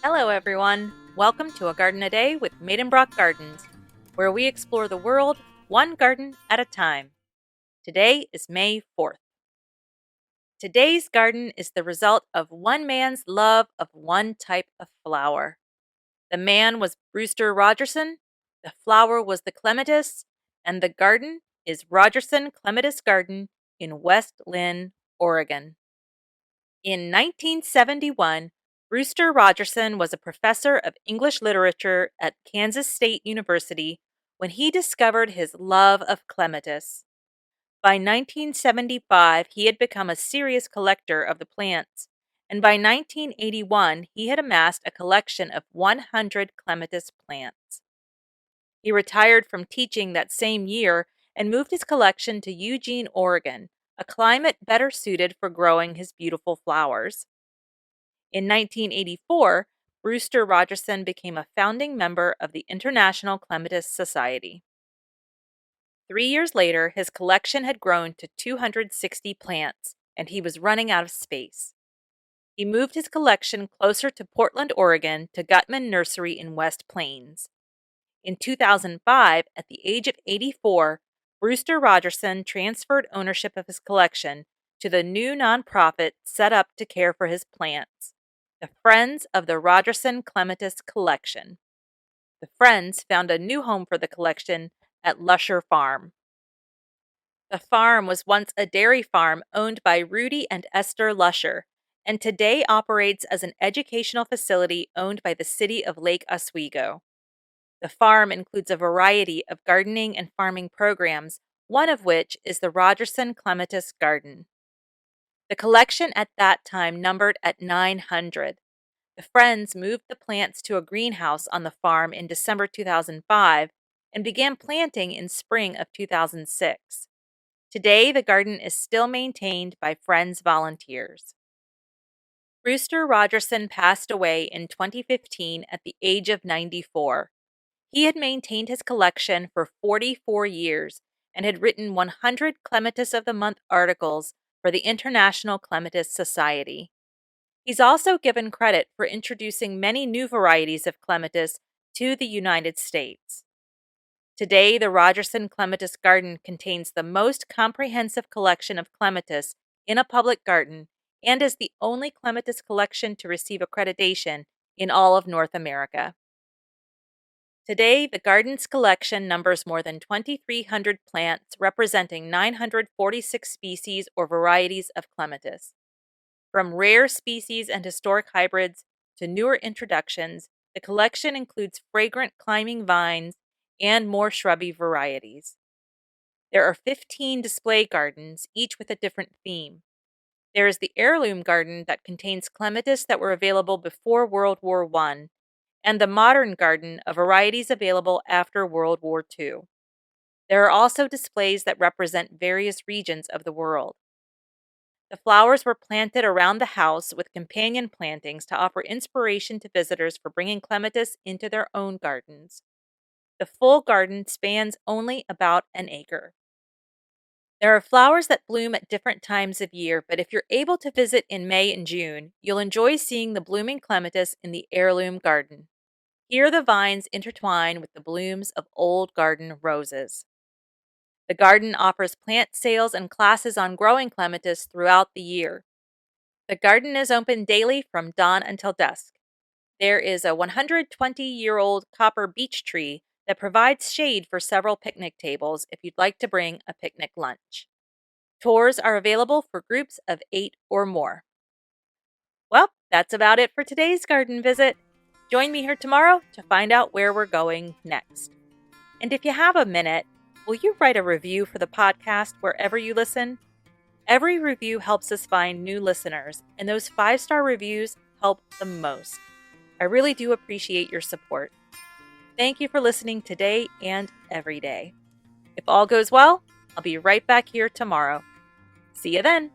Hello everyone, welcome to A Garden a Day with Maidenbrock Gardens, where we explore the world one garden at a time. Today is May 4th. Today's garden is the result of one man's love of one type of flower. The man was Brewster Rogerson, the flower was the clematis, and the garden is Rogerson Clematis Garden in West Linn, Oregon. In 1971, Brewster Rogerson was a professor of English literature at Kansas State University when he discovered his love of clematis. By 1975, he had become a serious collector of the plants, and by 1981, he had amassed a collection of 100 clematis plants. He retired from teaching that same year and moved his collection to Eugene, Oregon, a climate better suited for growing his beautiful flowers. In 1984, Brewster Rogerson became a founding member of the International Clematis Society. 3 years later, his collection had grown to 260 plants, and he was running out of space. He moved his collection closer to Portland, Oregon, to Gutman Nursery in West Plains. In 2005, at the age of 84, Brewster Rogerson transferred ownership of his collection to the new nonprofit set up to care for his plants, the Friends of the Rogerson Clematis Collection. The Friends found a new home for the collection at Lusher Farm. The farm was once a dairy farm owned by Rudy and Esther Lusher, and today operates as an educational facility owned by the city of Lake Oswego. The farm includes a variety of gardening and farming programs, one of which is the Rogerson Clematis Garden. The collection at that time numbered at 900. The Friends moved the plants to a greenhouse on the farm in December 2005 and began planting in spring of 2006. Today, the garden is still maintained by Friends volunteers. Brewster Rogerson passed away in 2015 at the age of 94. He had maintained his collection for 44 years and had written 100 Clematis of the Month articles for the International Clematis Society. He's also given credit for introducing many new varieties of clematis to the United States. Today, the Rogerson Clematis Garden contains the most comprehensive collection of clematis in a public garden and is the only clematis collection to receive accreditation in all of North America. Today, the garden's collection numbers more than 2,300 plants representing 946 species or varieties of clematis. From rare species and historic hybrids to newer introductions, the collection includes fragrant climbing vines and more shrubby varieties. There are 15 display gardens, each with a different theme. There is the heirloom garden that contains clematis that were available before World War I, and the modern garden of varieties available after World War II. There are also displays that represent various regions of the world. The flowers were planted around the house with companion plantings to offer inspiration to visitors for bringing clematis into their own gardens. The full garden spans only about an acre. There are flowers that bloom at different times of year, but if you're able to visit in May and June, you'll enjoy seeing the blooming clematis in the heirloom garden. Here the vines intertwine with the blooms of old garden roses. The garden offers plant sales and classes on growing clematis throughout the year. The garden is open daily from dawn until dusk. There is a 120-year-old copper beech tree that provides shade for several picnic tables if you'd like to bring a picnic lunch. Tours are available for groups of 8 or more. Well, that's about it for today's garden visit. Join me here tomorrow to find out where we're going next. And if you have a minute, will you write a review for the podcast wherever you listen? Every review helps us find new listeners, and those 5-star reviews help the most. I really do appreciate your support. Thank you for listening today and every day. If all goes well, I'll be right back here tomorrow. See you then.